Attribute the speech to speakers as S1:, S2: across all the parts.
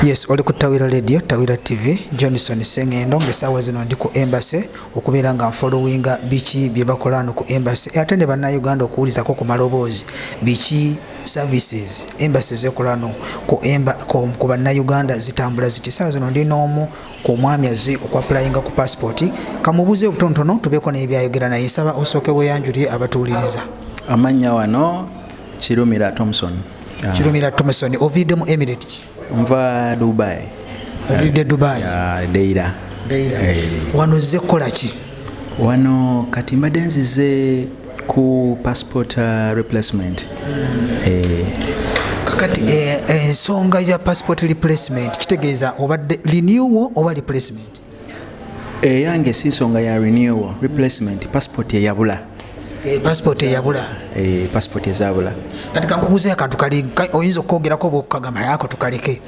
S1: Yes, oli ku Tawira Radio, Tawira TV, Johnson Sengendo ngesawa zino ndi ku embassy okubeera nga followinga biki bye bakola no ku embassy. Ate ne banna Uganda okuwuliza ko ku maloboozi biki services embassy zekola no ku banna Uganda zitambula ziti. Sawa zino ndi n'omu ku mwami azi okwapplyinga ku passport. Kamubuze obutontono tubeeko n'ebyayogera naye nsaba osooke weeyanjulire abatuwuliriza.
S2: Amannya wano Kirumira Thompson.
S1: Kirumira Thompson, ovidde mu Emirates.
S2: Nva Dubai.
S1: Ovidde Dubai.
S2: Deira.
S1: Wano zze kukola ki?
S2: Wano kati mbadde nzize ku passport replacement.
S1: Kakati ensonga ya passport replacement kitegeeza obadde renewal oba replacement?
S2: Yange si nsonga ya renewal, replacement, passport eyabula.
S1: Passport eyabula.
S2: Passport ezabula.
S1: Kati kankubuze akantu kali oyinza okwogerako bw'okukagama yako tukaleke.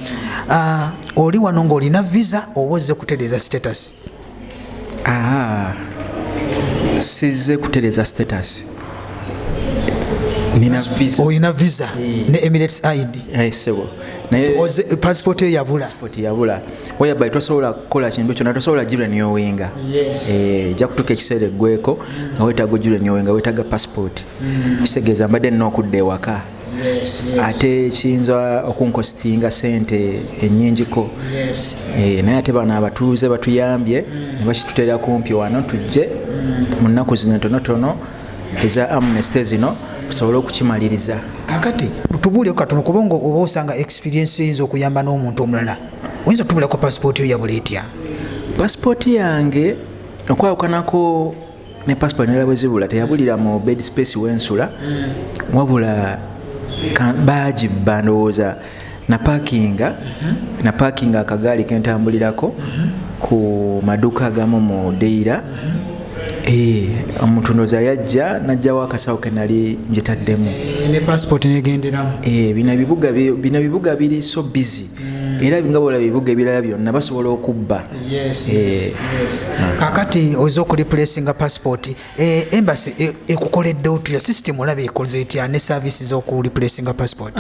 S1: Oli wano ng'olina visa oba ozze kutereeza status?
S2: Sizze kutereeza status. Nina visa.
S1: Oyina visa ne Emirates ID?
S2: Sebo.
S1: Passport eyabula.
S2: Passport eyabula. Oyaba tosobola kukola kintu kyonna, tosobola jira nyowenga. Jja kutuuka ekiseera eggweko nga weetaaga jira nyowenga, weetaaga passport. Kitegeeza mbadde nina okudda ewaka. Ate kiyinza okunkostinga sente ennyingiko. Naye ate bano abatuuze batuyambye ne bakituteera kumpi wano tujje mu nnaku zino tonotono eza amnesty zino tusobole okukimaliriza.
S1: Kakati tubuuleko katono kubanga oba osanga experience eyinza okuyamba n'omuntu omulala. Oyinza otubulako passport yo yabula etya? Passport
S2: yange okwawukanako ne passport nera bwe zibula teyabulira mu bed space wensula, wabula baagibba ndowooza na parkinga akagaali kentambulirako ku maduuka agamu mu Deira. Omuntu ndoza yajja najjawo akasawo ke nali njitaddemu
S1: ne passport negenderamu.
S2: Bino bibuga biri so busy era nga bola bibuga ebirala byonna basobola okubba.
S1: Kakati ozo okureplacinga passport embassy ekukoledde otuya system olaba ekoze etya ne services okureplacinga passport?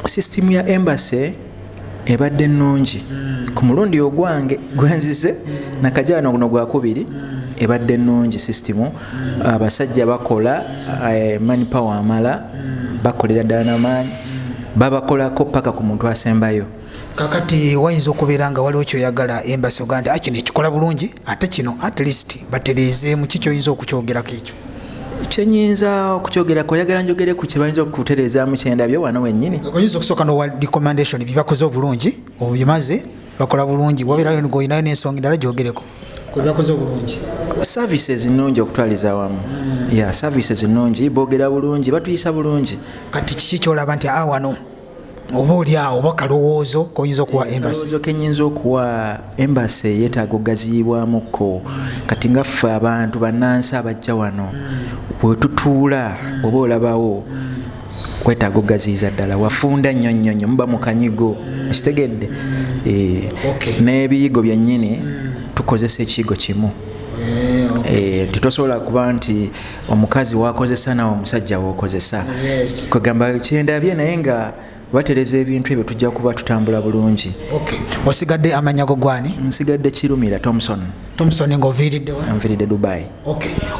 S2: System ya embassy ebadde nnungi ku mulundi ogwange gwenzize nakajano guno gwakubiri. Ebadde nnungi system. Abasajja bakola manpower amala bakolera ddala n'amaanyi, babakolako paka ku muntu asembayo.
S1: Kakati wayinza okubeera nga waliwo kyoyagala embassy Uganda kino ekikola bulungi ate kino at least batereezeemu kiki oyinza okukyogerako ekyo?
S2: Kyenyinza okukyogerako oyagala njogere ku kye bayinza okutereezaamu kyendabyo wano wennyini?
S1: Oyinza okusooka n'owa recommendation byebakoze obulungi obimaze bakola bulungi wabeerayo ng'olinayo n'ensonga endala gyogereko kwebakoze obulungi.
S2: Services nnungi okutwaliza awamu. Services nnungi, boogera bulungi, batuyisa bulungi.
S1: Kati kiki kyolaba nti wano oba oli awo oba kalowoozo koyinza okuwa embassy?
S2: Kalowoozo kenyinza okuwa embassy yeetaaga okugaziyibwamuko. Kati nga ffe abantu bannansi abajja wano bwe tutuula oba olabawo kwetaaga okugaziyiza ddala, wafunda nnyo muba mu kanyigo kitegedde. N'ebiyigo byennyini tukozesa ekiyigo kimu. Titosobola kuba nti omukazi wakozesa nawe omusajja wokozesa. Kwegamba kyendabye naye nga batereza ebintu ebyo tujja kuba tutambula bulungi.
S1: Osigadde amanya go gwani?
S2: Nsigadde Kirumira Thompson.
S1: Thompson ng'oviiridde wa?
S2: Nviiridde Dubai.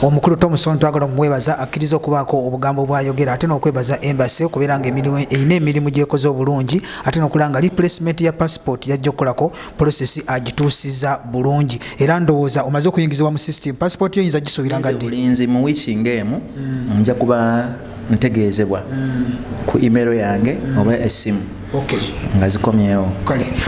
S1: Omukulu Thompson twagala omwebaza akkiriza okubaako obugambo bw'ayogera ate n'okwebaza embassy okubeera nga erina emirimu gyekoze obulungi ate n'okulaba nga replacement ya passport yajja okukolako process agituusiza bulungi era ndowooza omaze okuyingizibwa mu system. Passport yo yinza gisuubira nga ddi?
S2: Bulinzi mu wiiki ng'emu nja kuba ntegeezebwa ku email yange oba essimu nga zikomyewo.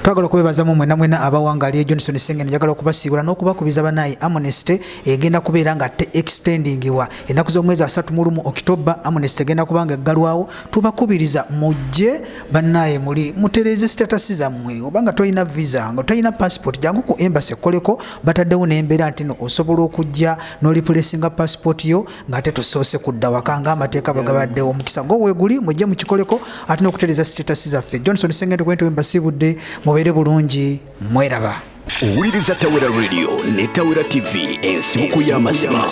S1: Twagala okwebazamu mwena abawangaaliye Johnson Sengendo njagala okubasiibula n'okubakubiza banaye amnesty egenda kubeera nga extendingibwa ennaku z'omwezi 31 October. Amnesty egenda kubanga eggalwawo. Tubakubiriza mujje banaye mutereeze status zammwe obanga tolina visa nga tolina passport jangu ku embassy koleko bataddewo n'embeera nti no osobola okujja n'olipulesinga passport yo ng'ate tosoose kudda waka ng'amateeka bwe gabaddewo. Omukisa gw'oweeguli mujje mukikoleko ate n'okutereeza status zaffe. Johnson Sengendo kwento embasibudde mubeere bulungi mweraba.
S3: Owuliriza Tawira Radio ne Tawira TV ensibuko y'amazima.